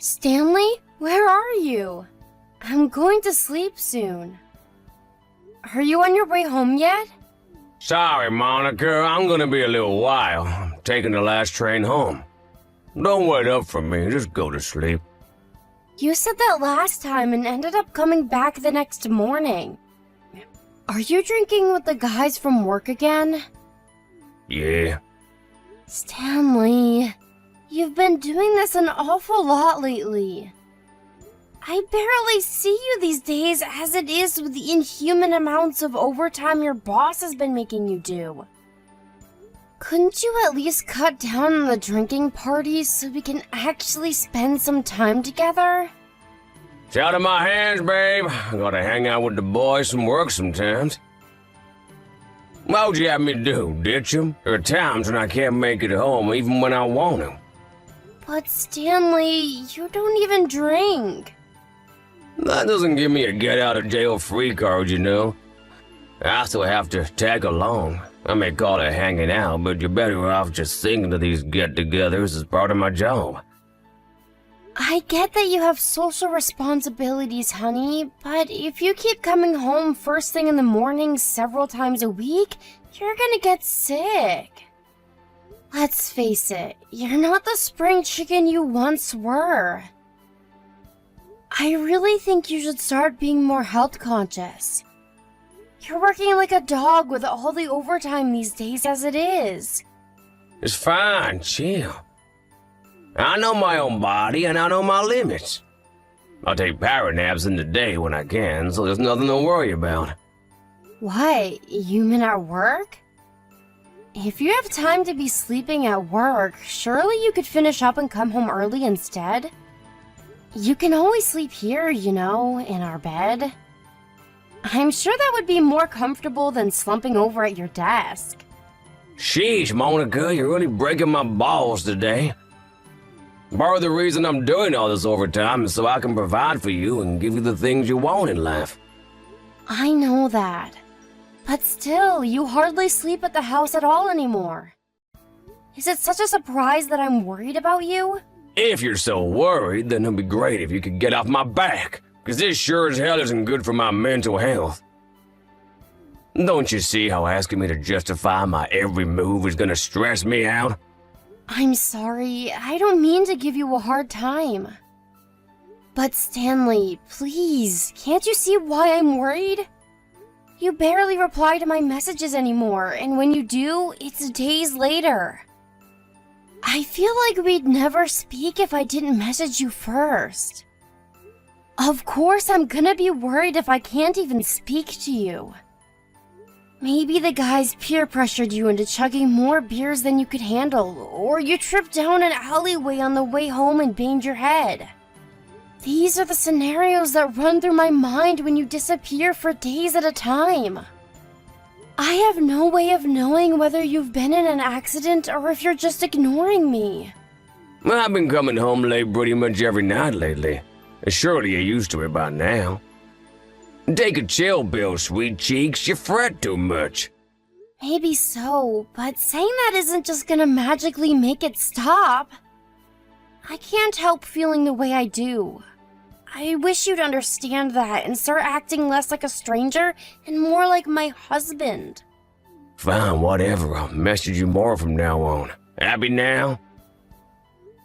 Stanley, where are you? I'm going to sleep soon. Are you on your way home yet? Sorry, Monica, I'm gonna be a little while. I'm taking the last train home. Don't wait up for me, just go to sleep. You said that last time and ended up coming back the next morning. Are you drinking with the guys from work again? Yeah. Stanley, you've been doing this an awful lot lately. I barely see you these days as it is with the inhuman amounts of overtime your boss has been making you do. Couldn't you at least cut down on the drinking parties so we can actually spend some time together? It's out of my hands, babe. I gotta hang out with the boys and work sometimes. What would you have me do, ditch 'em? There are times when I can't make it home even when I want to. But Stanley, you don't even drink. That doesn't give me a get-out-of-jail-free card, you know. I still have to tag along. I may call it hanging out, but you're better off just thinking of these get-togethers as part of my job. I get that you have social responsibilities, honey, but if you keep coming home first thing in the morning several times a week, you're gonna get sick. Let's face it, you're not the spring chicken you once were. I really think you should start being more health conscious. You're working like a dog with all the overtime these days as it is. It's fine, chill. I know my own body and I know my limits. I'll take power naps in the day when I can, so there's nothing to worry about. What, you mean at work? If you have time to be sleeping at work, surely you could finish up and come home early instead? You can always sleep here, you know, in our bed. I'm sure that would be more comfortable than slumping over at your desk. Sheesh, Monica, you're really breaking my balls today. Part of the reason I'm doing all this overtime is so I can provide for you and give you the things you want in life. I know that. But still, you hardly sleep at the house at all anymore. Is it such a surprise that I'm worried about you? If you're so worried, then it'd be great if you could get off my back, because this sure as hell isn't good for my mental health. Don't you see how asking me to justify my every move is gonna stress me out? I'm sorry, I don't mean to give you a hard time. But Stanley, please, can't you see why I'm worried? You barely reply to my messages anymore, and when you do, it's days later. I feel like we'd never speak if I didn't message you first. Of course, I'm gonna be worried if I can't even speak to you. Maybe the guys peer pressured you into chugging more beers than you could handle, or you tripped down an alleyway on the way home and banged your head. These are the scenarios that run through my mind when you disappear for days at a time. I have no way of knowing whether you've been in an accident or if you're just ignoring me. I've been coming home late pretty much every night lately. Surely you're used to it by now. Take a chill pill, sweet cheeks. You fret too much. Maybe so, but saying that isn't just gonna magically make it stop. I can't help feeling the way I do. I wish you'd understand that and start acting less like a stranger and more like my husband. Fine, whatever. I'll message you more from now on. Happy now?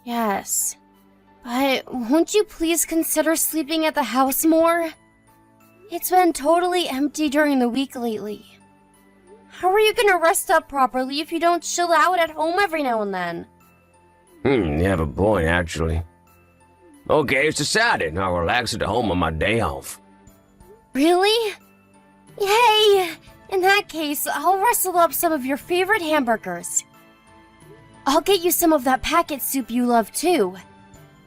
Yes. But won't you please consider sleeping at the house more? It's been totally empty during the week lately. How are you gonna rest up properly if you don't chill out at home every now and then? You have a point, actually. Okay, it's decided. I'll relax at home on my day off. Really? Yay! In that case, I'll rustle up some of your favorite hamburgers. I'll get you some of that packet soup you love too.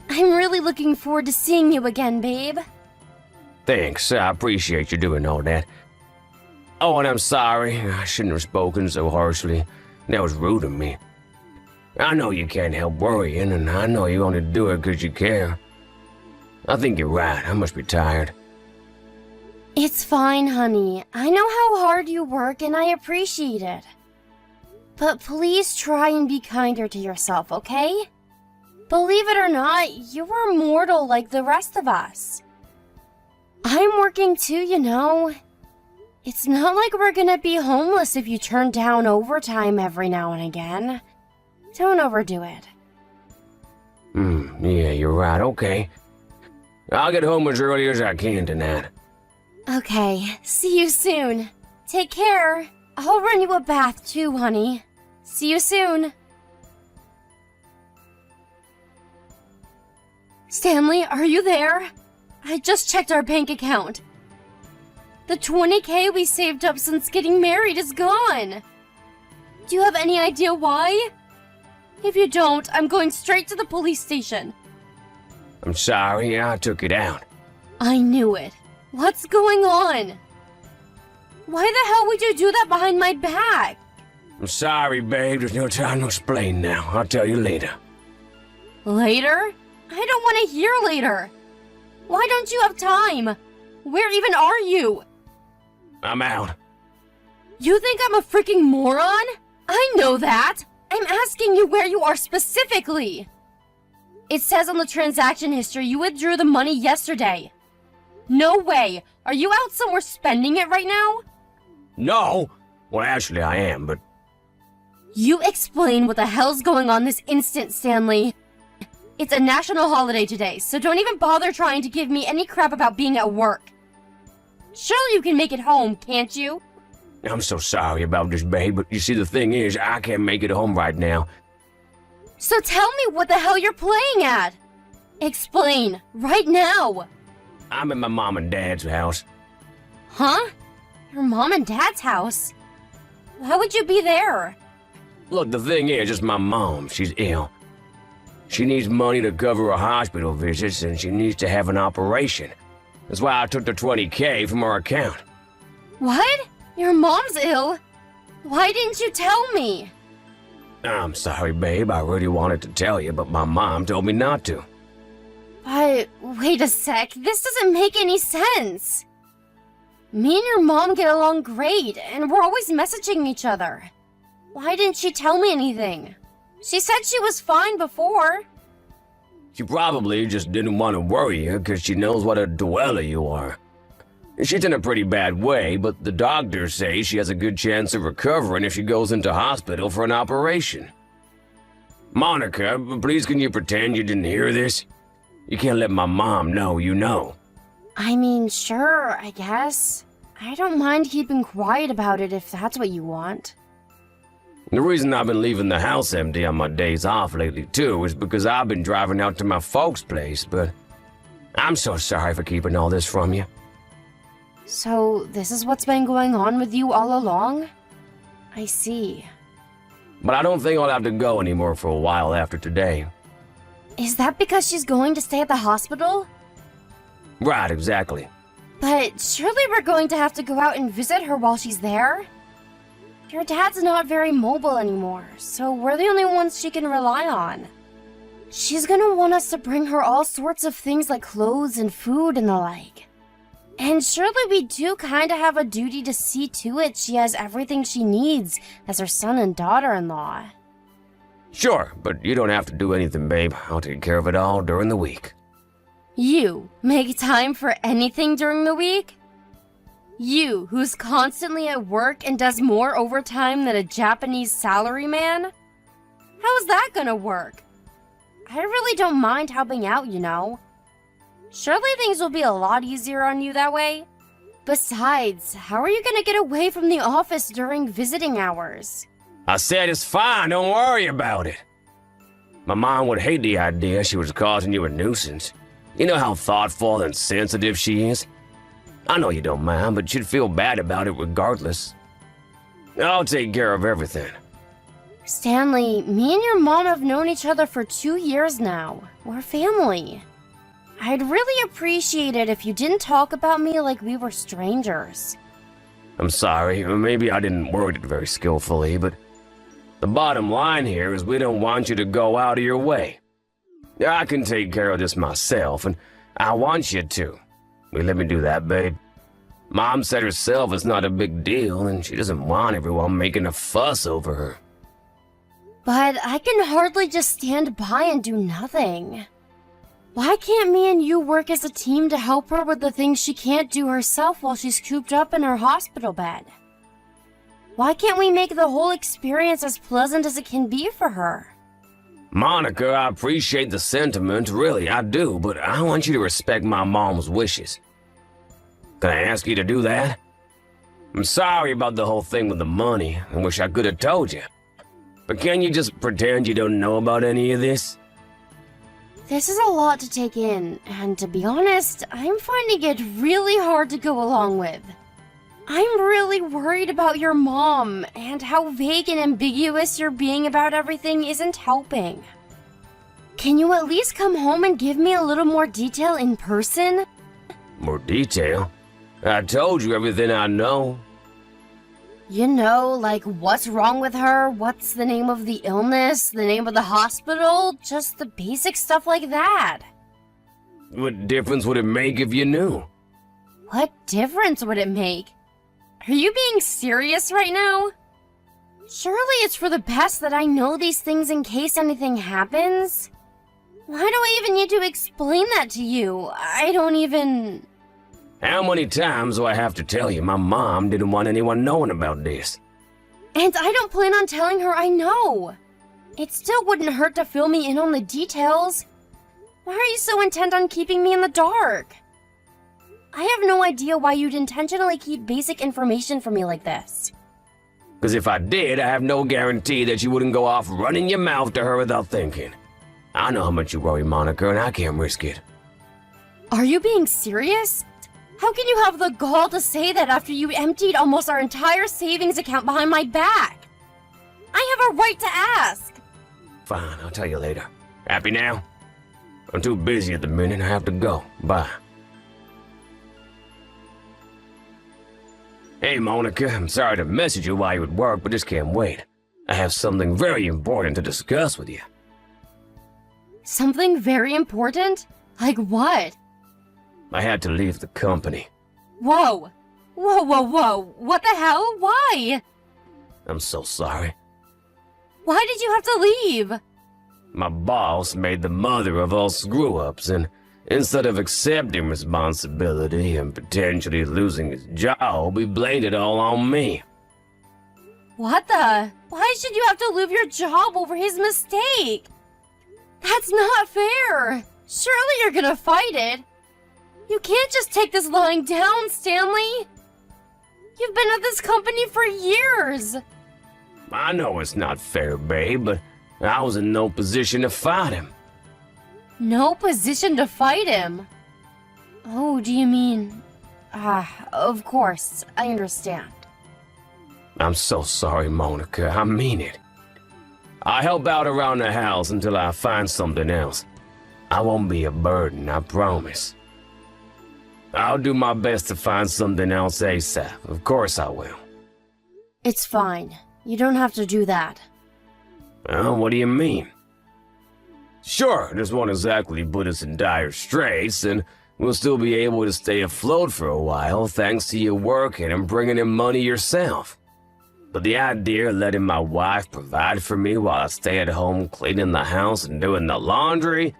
I'm really looking forward to seeing you again, babe. Thanks, I appreciate you doing all that. Oh, and I'm sorry. I shouldn't have spoken so harshly. That was rude of me. I know you can't help worrying, and I know you only do it because you care. I think you're right. I must be tired. It's fine, honey. I know how hard you work, and I appreciate it. But please try and be kinder to yourself, okay? Believe it or not, you are mortal like the rest of us. I'm working too, you know. It's not like we're gonna be homeless if you turn down overtime every now and again. Don't overdo it. Yeah, you're right, okay. I'll get home as early as I can tonight. Okay, see you soon. Take care. I'll run you a bath too, honey. See you soon. Stanley, are you there? I just checked our bank account. The $20,000 we saved up since getting married is gone. Do you have any idea why? If you don't, I'm going straight to the police station. I'm sorry, I took it out. I knew it. What's going on? Why the hell would you do that behind my back? I'm sorry, babe, there's no time to explain now. I'll tell you later. Later? I don't want to hear later. Why don't you have time? Where even are you? I'm out. You think I'm a freaking moron? I know that. I'm asking you where you are specifically. It says on the transaction history you withdrew the money yesterday. No way. Are you out somewhere spending it right now? No! Well, actually, I am, but... You explain what the hell's going on this instant, Stanley. It's a national holiday today, so don't even bother trying to give me any crap about being at work. Surely you can make it home, can't you? I'm so sorry about this, babe, but you see, the thing is, I can't make it home right now. So tell me what the hell you're playing at. Explain, right now. I'm at my mom and dad's house. Huh? Your mom and dad's house? Why would you be there? Look, the thing is, it's my mom. She's ill. She needs money to cover her hospital visits, and she needs to have an operation. That's why I took the $20,000 from her account. What? Your mom's ill? Why didn't you tell me? I'm sorry, babe. I really wanted to tell you, but my mom told me not to. But wait a sec, this doesn't make any sense. Me and your mom get along great, and we're always messaging each other. Why didn't she tell me anything? She said she was fine before. She probably just didn't want to worry you because she knows what a dweller you are. She's in a pretty bad way, but the doctors say she has a good chance of recovering if she goes into hospital for an operation. Monica, please can you pretend you didn't hear this? You can't let my mom know you know. I mean, sure, I guess. I don't mind keeping quiet about it if that's what you want. The reason I've been leaving the house empty on my days off lately, too, is because I've been driving out to my folks' place, but I'm so sorry for keeping all this from you. So, this is what's been going on with you all along? I see. But I don't think I'll have to go anymore for a while after today. Is that because she's going to stay at the hospital? Right, exactly. But surely we're going to have to go out and visit her while she's there? Your dad's not very mobile anymore, so we're the only ones she can rely on. She's gonna want us to bring her all sorts of things like clothes and food and the like. And surely we do kinda have a duty to see to it she has everything she needs as her son and daughter-in-law. Sure, but you don't have to do anything, babe. I'll take care of it all during the week. You make time for anything during the week? You, who's constantly at work and does more overtime than a Japanese salaryman? How's that gonna work? I really don't mind helping out, you know. Surely things will be a lot easier on you that way. Besides, how are you gonna get away from the office during visiting hours? I said it's fine, don't worry about it. My mom would hate the idea she was causing you a nuisance. You know how thoughtful and sensitive she is? I know you don't mind, but you'd feel bad about it regardless. I'll take care of everything. Stanley, me and your mom have known each other for 2 years now. We're family. I'd really appreciate it if you didn't talk about me like we were strangers. I'm sorry, maybe I didn't word it very skillfully, but the bottom line here is we don't want you to go out of your way. I can take care of this myself, and I want you to. Will you let me do that, babe? Mom said herself it's not a big deal, and she doesn't want everyone making a fuss over her. But I can hardly just stand by and do nothing. Why can't me and you work as a team to help her with the things she can't do herself while she's cooped up in her hospital bed? Why can't we make the whole experience as pleasant as it can be for her? Monica, I appreciate the sentiment, really, I do, but I want you to respect my mom's wishes. Can I ask you to do that? I'm sorry about the whole thing with the money. I wish I could have told you. But can you just pretend you don't know about any of this? This is a lot to take in, and to be honest, I'm finding it really hard to go along with. I'm really worried about your mom, and how vague and ambiguous you're being about everything isn't helping. Can you at least come home and give me a little more detail in person? More detail? I told you everything I know. You know, like what's wrong with her, what's the name of the illness, the name of the hospital, just the basic stuff like that. What difference would it make if you knew? What difference would it make? Are you being serious right now? Surely it's for the best that I know these things in case anything happens. Why do I even need to explain that to you? I don't even... How many times do I have to tell you my mom didn't want anyone knowing about this? And I don't plan on telling her I know. It still wouldn't hurt to fill me in on the details. Why are you so intent on keeping me in the dark? I have no idea why you'd intentionally keep basic information from me like this. Because if I did, I have no guarantee that you wouldn't go off running your mouth to her without thinking. I know how much you worry, Monica, and I can't risk it. Are you being serious? How can you have the gall to say that after you emptied almost our entire savings account behind my back? I have a right to ask. Fine, I'll tell you later. Happy now? I'm too busy at the minute. I have to go. Bye. Hey, Monica, I'm sorry to message you while you're at work, but just can't wait. I have something very important to discuss with you. Something very important? Like what? I had to leave the company. Whoa! Whoa, whoa, whoa! What the hell? Why? I'm so sorry. Why did you have to leave? My boss made the mother of all screw-ups, and instead of accepting responsibility and potentially losing his job, he blamed it all on me. What the? Why should you have to lose your job over his mistake? That's not fair! Surely you're gonna fight it! You can't just take this lying down, Stanley! You've been at this company for years! I know it's not fair, babe, but I was in no position to fight him. No position to fight him? Oh, do you mean... of course, I understand. I'm so sorry, Monica. I mean it. I'll help out around the house until I find something else. I won't be a burden, I promise. I'll do my best to find something else ASAP. Of course I will. It's fine. You don't have to do that. What do you mean? Sure, this won't exactly put us in dire straits, and we'll still be able to stay afloat for a while thanks to you working and bringing in money yourself. But the idea of letting my wife provide for me while I stay at home cleaning the house and doing the laundry?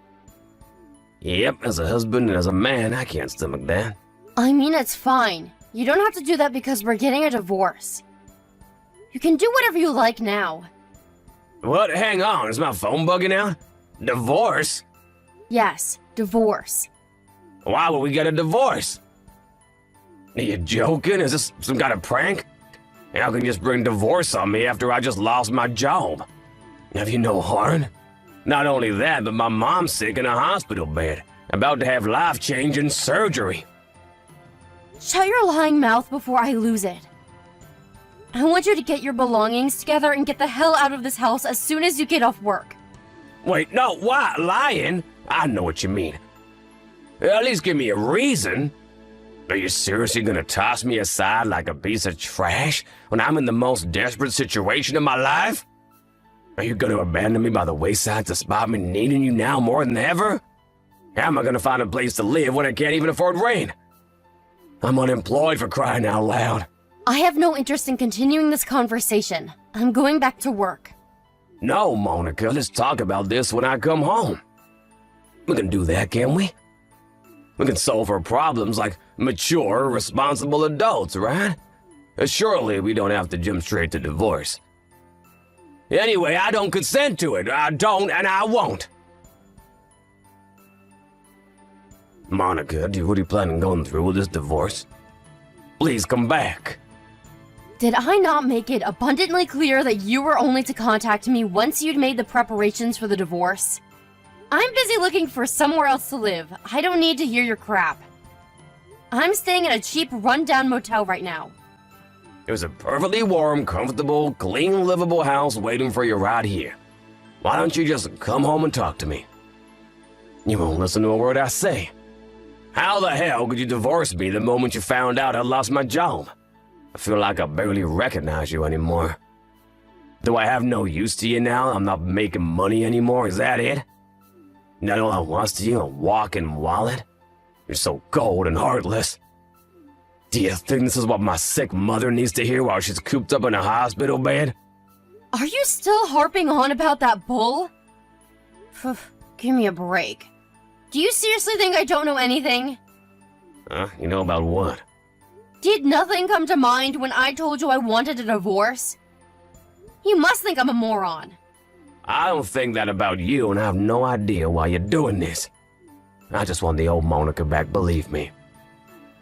Yep, as a husband and as a man, I can't stomach that. I mean, it's fine. You don't have to do that because we're getting a divorce. You can do whatever you like now. What? Hang on, is my phone bugging out? Divorce? Yes, divorce. Why would we get a divorce? Are you joking? Is this some kind of prank? How can you just bring divorce on me after I just lost my job? Have you no heart? Not only that, but my mom's sick in a hospital bed, about to have life-changing surgery. Shut your lying mouth before I lose it. I want you to get your belongings together and get the hell out of this house as soon as you get off work. Wait, no, why? Lying? I know what you mean. At least give me a reason. Are you seriously gonna toss me aside like a piece of trash when I'm in the most desperate situation of my life? Are you gonna abandon me by the wayside despite me needing you now more than ever? How am I gonna find a place to live when I can't even afford rent? I'm unemployed, for crying out loud. I have no interest in continuing this conversation. I'm going back to work. No, Monica, let's talk about this when I come home. We can do that, can't we? We can solve our problems like mature, responsible adults, right? Surely we don't have to jump straight to divorce. Anyway, I don't consent to it. I don't and I won't. Monica, do you really plan on going through with this divorce? Please come back. Did I not make it abundantly clear that you were only to contact me once you'd made the preparations for the divorce? I'm busy looking for somewhere else to live. I don't need to hear your crap. I'm staying in a cheap, run-down motel right now. It was a perfectly warm, comfortable, clean, livable house waiting for you right here. Why don't you just come home and talk to me? You won't listen to a word I say. How the hell could you divorce me the moment you found out I lost my job? I feel like I barely recognize you anymore. Do I have no use to you now? I'm not making money anymore, is that it? Not all I want to you, a walking wallet? You're so cold and heartless. Do you think this is what my sick mother needs to hear while she's cooped up in a hospital bed? Are you still harping on about that bull? Give me a break. Do you seriously think I don't know anything? You know about what? Did nothing come to mind when I told you I wanted a divorce? You must think I'm a moron. I don't think that about you, and I have no idea why you're doing this. I just want the old Monica back, believe me.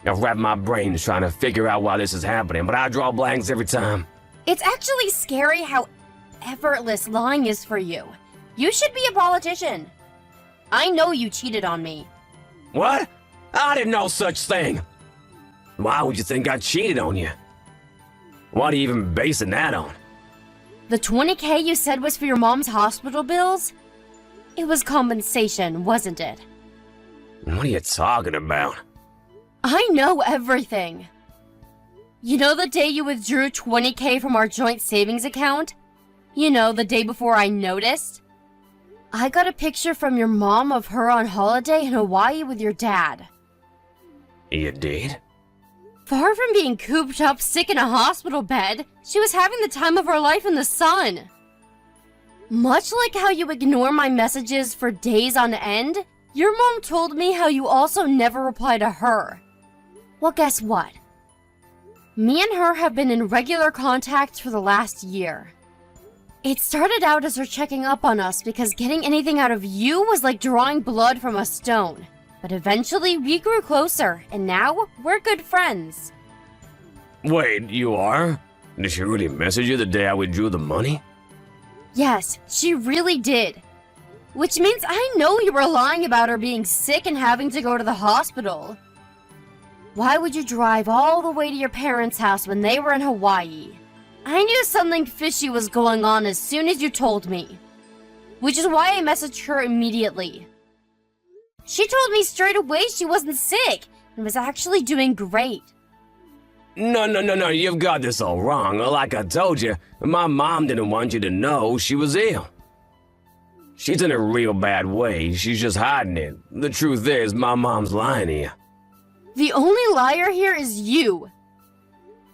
I've wrapped my brains trying to figure out why this is happening, but I draw blanks every time. It's actually scary how effortless lying is for you. You should be a politician. I know you cheated on me. What? I didn't know such thing. Why would you think I cheated on you? What are you even basing that on? The $20,000 you said was for your mom's hospital bills? It was compensation, wasn't it? What are you talking about? I know everything. You know the day you withdrew $20,000 from our joint savings account? You know, the day before I noticed? I got a picture from your mom of her on holiday in Hawaii with your dad. You did? Far from being cooped up sick in a hospital bed, she was having the time of her life in the sun. Much like how you ignore my messages for days on end, your mom told me how you also never reply to her. Well, guess what? Me and her have been in regular contact for the last year. It started out as her checking up on us because getting anything out of you was like drawing blood from a stone. But eventually we grew closer, and now we're good friends. Wait, you are? Did she really message you the day I withdrew the money? Yes, she really did. Which means I know you were lying about her being sick and having to go to the hospital. Why would you drive all the way to your parents' house when they were in Hawaii? I knew something fishy was going on as soon as you told me. Which is why I messaged her immediately. She told me straight away she wasn't sick and was actually doing great. No, you've got this all wrong. Like I told you, my mom didn't want you to know she was ill. She's in a real bad way. She's just hiding it. The truth is, my mom's lying to you. The only liar here is you.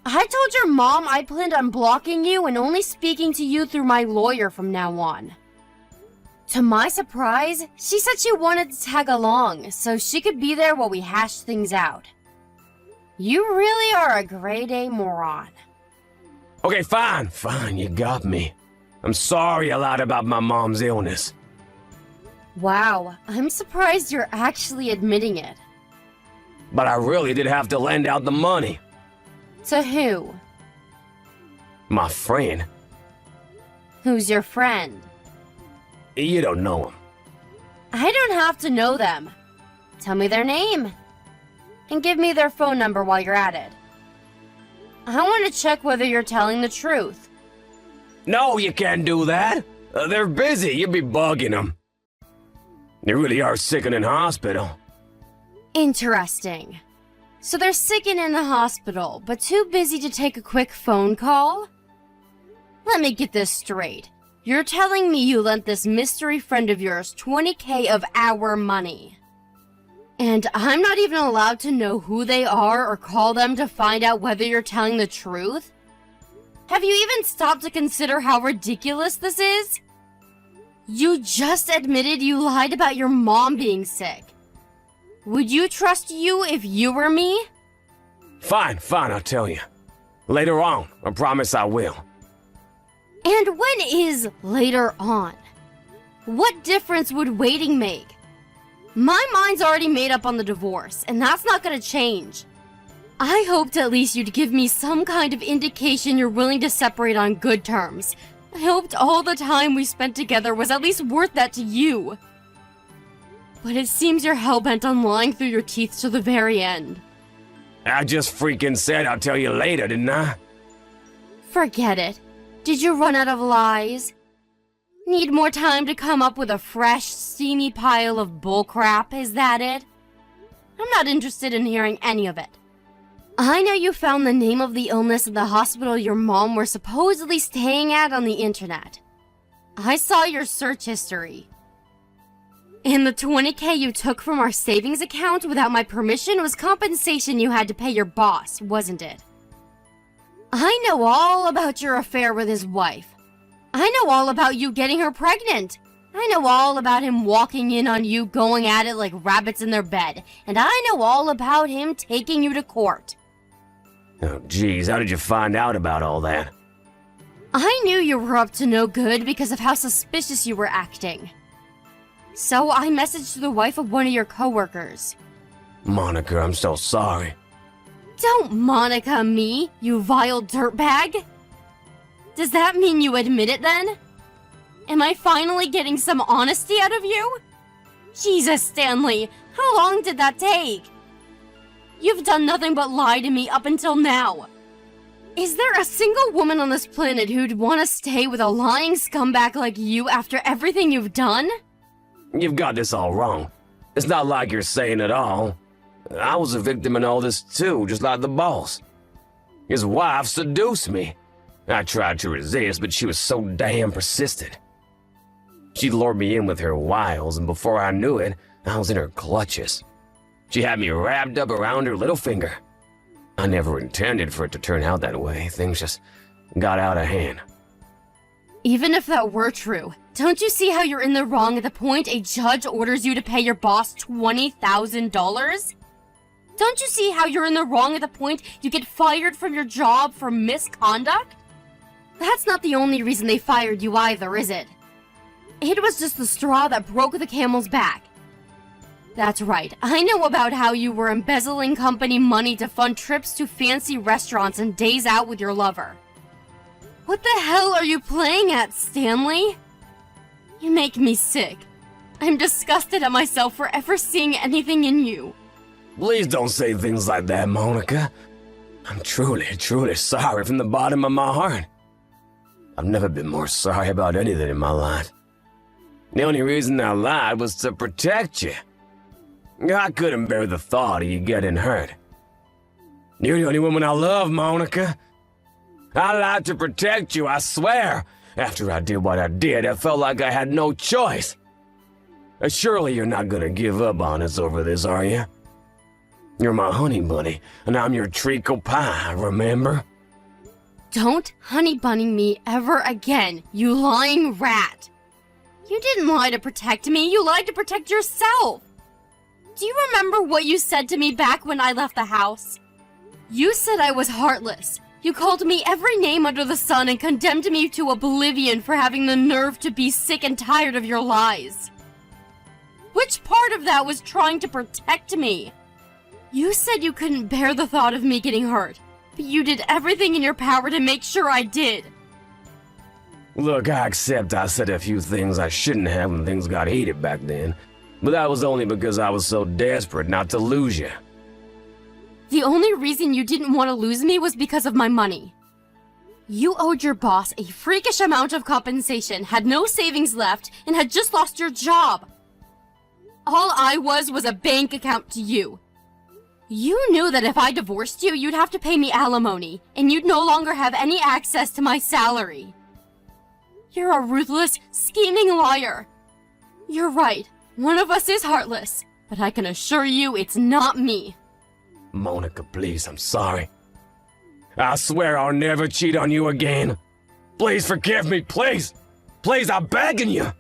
I told your mom I planned on blocking you and only speaking to you through my lawyer from now on. To my surprise, she said she wanted to tag along so she could be there while we hash things out. You really are a grade A moron. Okay, fine, you got me. I'm sorry I lied about my mom's illness. Wow, I'm surprised you're actually admitting it. But I really did have to lend out the money. To who? My friend. Who's your friend? You don't know him. I don't have to know them. Tell me their name. And give me their phone number while you're at it. I want to check whether you're telling the truth. No, you can't do that. They're busy. You'd be bugging them. They really are sick and in hospital. Interesting. So they're sick and in the hospital, but too busy to take a quick phone call? Let me get this straight. You're telling me you lent this mystery friend of yours $20,000 of our money. And I'm not even allowed to know who they are or call them to find out whether you're telling the truth? Have you even stopped to consider how ridiculous this is? You just admitted you lied about your mom being sick. Would you trust you if you were me? Fine, I'll tell you. Later on, I promise I will. And when is later on? What difference would waiting make? My mind's already made up on the divorce, and that's not gonna change. I hoped at least you'd give me some kind of indication you're willing to separate on good terms. I hoped all the time we spent together was at least worth that to you. But it seems you're hellbent on lying through your teeth to the very end. I just freaking said I'll tell you later, didn't I? Forget it. Did you run out of lies? Need more time to come up with a fresh, steamy pile of bullcrap, is that it? I'm not interested in hearing any of it. I know you found the name of the illness at the hospital your mom were supposedly staying at on the internet. I saw your search history. And the $20K you took from our savings account without my permission was compensation you had to pay your boss, wasn't it? I know all about your affair with his wife. I know all about you getting her pregnant. I know all about him walking in on you going at it like rabbits in their bed. And I know all about him taking you to court. Oh, geez, how did you find out about all that? I knew you were up to no good because of how suspicious you were acting. So I messaged the wife of one of your coworkers. Monica, I'm so sorry. Don't Monica me, you vile dirtbag! Does that mean you admit it then? Am I finally getting some honesty out of you? Jesus, Stanley, how long did that take? You've done nothing but lie to me up until now. Is there a single woman on this planet who'd want to stay with a lying scumbag like you after everything you've done? You've got this all wrong. It's not like you're saying it all. I was a victim in all this too, just like the boss. His wife seduced me. I tried to resist, but she was so damn persistent. She lured me in with her wiles, and before I knew it, I was in her clutches. She had me wrapped up around her little finger. I never intended for it to turn out that way. Things just got out of hand. Even if that were true, don't you see how you're in the wrong at the point a judge orders you to pay your boss $20,000? Don't you see how you're in the wrong at the point you get fired from your job for misconduct? That's not the only reason they fired you either, is it? It was just the straw that broke the camel's back. That's right, I know about how you were embezzling company money to fund trips to fancy restaurants and days out with your lover. What the hell are you playing at, Stanley? You make me sick. I'm disgusted at myself for ever seeing anything in you. Please don't say things like that, Monica. I'm truly sorry from the bottom of my heart. I've never been more sorry about anything in my life. The only reason I lied was to protect you. I couldn't bear the thought of you getting hurt. You're the only woman I love, Monica. I lied to protect you, I swear. After I did what I did, I felt like I had no choice. Surely you're not gonna give up on us over this, are you? You're my honey bunny, and I'm your treacle pie, remember? Don't honey bunny me ever again, you lying rat. You didn't lie to protect me, you lied to protect yourself. Do you remember what you said to me back when I left the house? You said I was heartless. You called me every name under the sun and condemned me to oblivion for having the nerve to be sick and tired of your lies. Which part of that was trying to protect me? You said you couldn't bear the thought of me getting hurt, but you did everything in your power to make sure I did. Look, I accept I said a few things I shouldn't have when things got heated back then, but that was only because I was so desperate not to lose you. The only reason you didn't want to lose me was because of my money. You owed your boss a freakish amount of compensation, had no savings left, and had just lost your job. All I was a bank account to you. You knew that if I divorced you, you'd have to pay me alimony, and you'd no longer have any access to my salary. You're a ruthless, scheming liar. You're right, one of us is heartless, but I can assure you it's not me. Monica, please, I'm sorry. I swear I'll never cheat on you again. Please forgive me, please. Please, I'm begging you.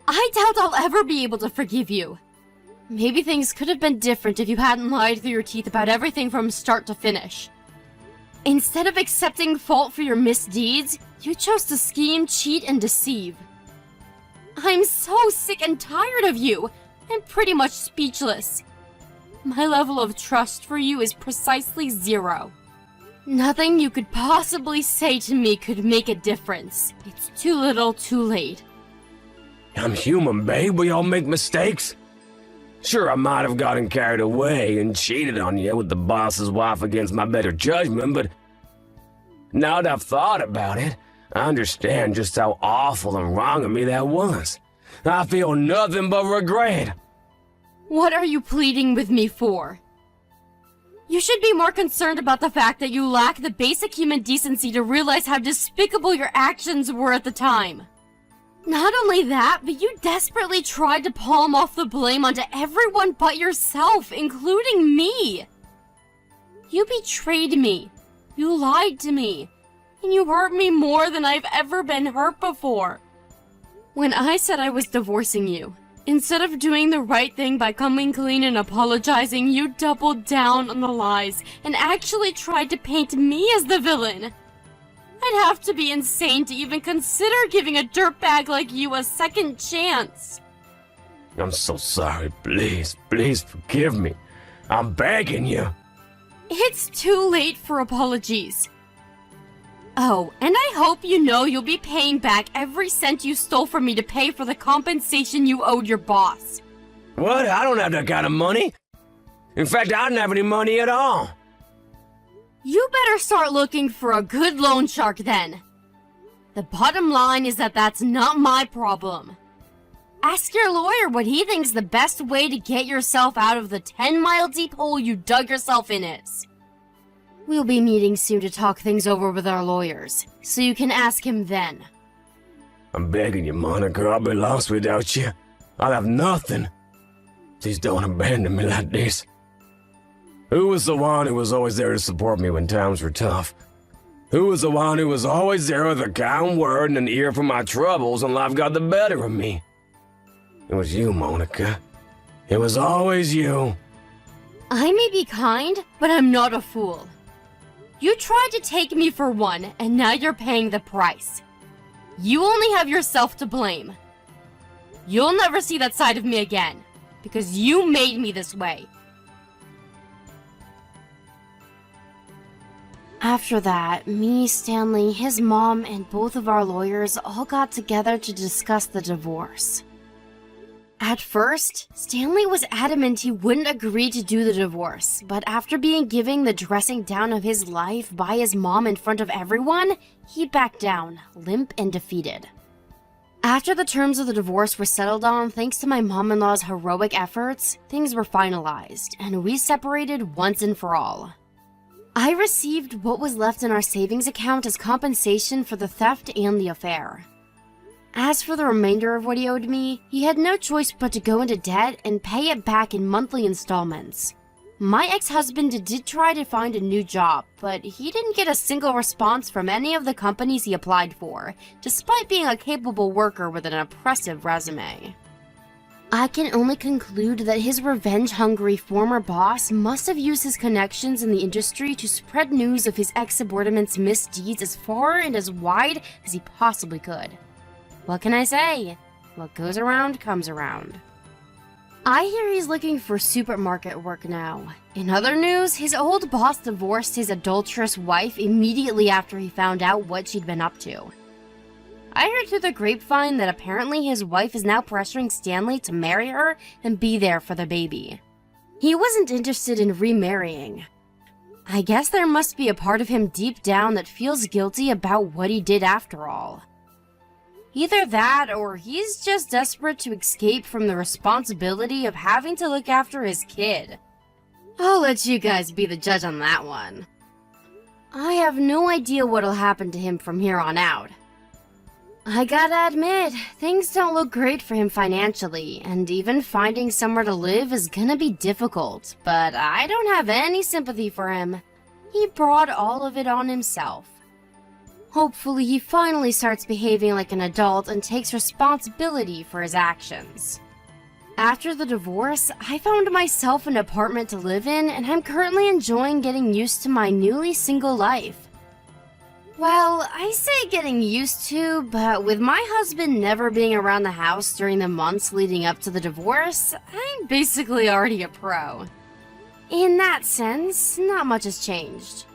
I doubt I'll ever be able to forgive you. Maybe things could have been different if you hadn't lied through your teeth about everything from start to finish. Instead of accepting fault for your misdeeds, you chose to scheme, cheat, and deceive. I'm so sick and tired of you. I'm pretty much speechless. My level of trust for you is precisely 0. Nothing you could possibly say to me could make a difference. It's too little, too late. I'm human, babe. We all make mistakes. Sure, I might have gotten carried away and cheated on you with the boss's wife against my better judgment, but now that I've thought about it, I understand just how awful and wrong of me that was. I feel nothing but regret. What are you pleading with me for? You should be more concerned about the fact that you lack the basic human decency to realize how despicable your actions were at the time. Not only that, but you desperately tried to palm off the blame onto everyone but yourself, including me. You betrayed me. You lied to me. And you hurt me more than I've ever been hurt before. When I said I was divorcing you, instead of doing the right thing by coming clean and apologizing, you doubled down on the lies and actually tried to paint me as the villain. I'd have to be insane to even consider giving a dirtbag like you a second chance. I'm so sorry. Please, please forgive me. I'm begging you. It's too late for apologies. Oh, and I hope you know you'll be paying back every cent you stole from me to pay for the compensation you owed your boss. What? I don't have that kind of money. In fact, I don't have any money at all. You better start looking for a good loan shark then. The bottom line is that that's not my problem. Ask your lawyer what he thinks the best way to get yourself out of the 10-mile deep hole you dug yourself in is. We'll be meeting soon to talk things over with our lawyers, so you can ask him then. I'm begging you, Monica. I'll be lost without you. I'll have nothing. Please don't abandon me like this. Who was the one who was always there to support me when times were tough? Who was the one who was always there with a kind word and an ear for my troubles when life got the better of me? It was you, Monica. It was always you. I may be kind, but I'm not a fool. You tried to take me for one, and now you're paying the price. You only have yourself to blame. You'll never see that side of me again, because you made me this way. After that, me, Stanley, his mom, and both of our lawyers all got together to discuss the divorce. At first, Stanley was adamant he wouldn't agree to do the divorce, but after being given the dressing down of his life by his mom in front of everyone, he backed down, limp and defeated. After the terms of the divorce were settled on thanks to my mom-in-law's heroic efforts, things were finalized, and we separated once and for all. I received what was left in our savings account as compensation for the theft and the affair. As for the remainder of what he owed me, he had no choice but to go into debt and pay it back in monthly installments. My ex-husband did try to find a new job, but he didn't get a single response from any of the companies he applied for, despite being a capable worker with an impressive resume. I can only conclude that his revenge-hungry former boss must have used his connections in the industry to spread news of his ex-subordinate's misdeeds as far and as wide as he possibly could. What can I say? What goes around comes around. I hear he's looking for supermarket work now. In other news, his old boss divorced his adulterous wife immediately after he found out what she'd been up to. I heard through the grapevine that apparently his wife is now pressuring Stanley to marry her and be there for the baby. He wasn't interested in remarrying. I guess there must be a part of him deep down that feels guilty about what he did after all. Either that, or he's just desperate to escape from the responsibility of having to look after his kid. I'll let you guys be the judge on that one. I have no idea what'll happen to him from here on out. I gotta admit, things don't look great for him financially, and even finding somewhere to live is gonna be difficult, but I don't have any sympathy for him. He brought all of it on himself. Hopefully he finally starts behaving like an adult and takes responsibility for his actions. After the divorce, I found myself an apartment to live in, and I'm currently enjoying getting used to my newly single life. Well, I say getting used to, but with my husband never being around the house during the months leading up to the divorce, I'm basically already a pro. In that sense, not much has changed.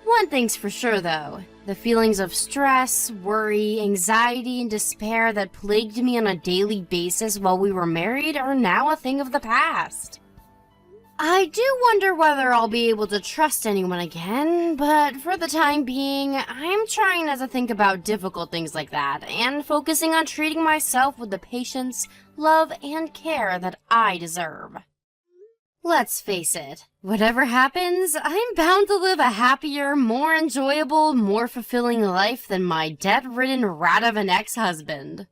One thing's for sure though, the feelings of stress, worry, anxiety, and despair that plagued me on a daily basis while we were married are now a thing of the past. I do wonder whether I'll be able to trust anyone again, but for the time being, I'm trying not to think about difficult things like that and focusing on treating myself with the patience, love, and care that I deserve. Let's face it, whatever happens, I'm bound to live a happier, more enjoyable, more fulfilling life than my debt-ridden rat of an ex-husband.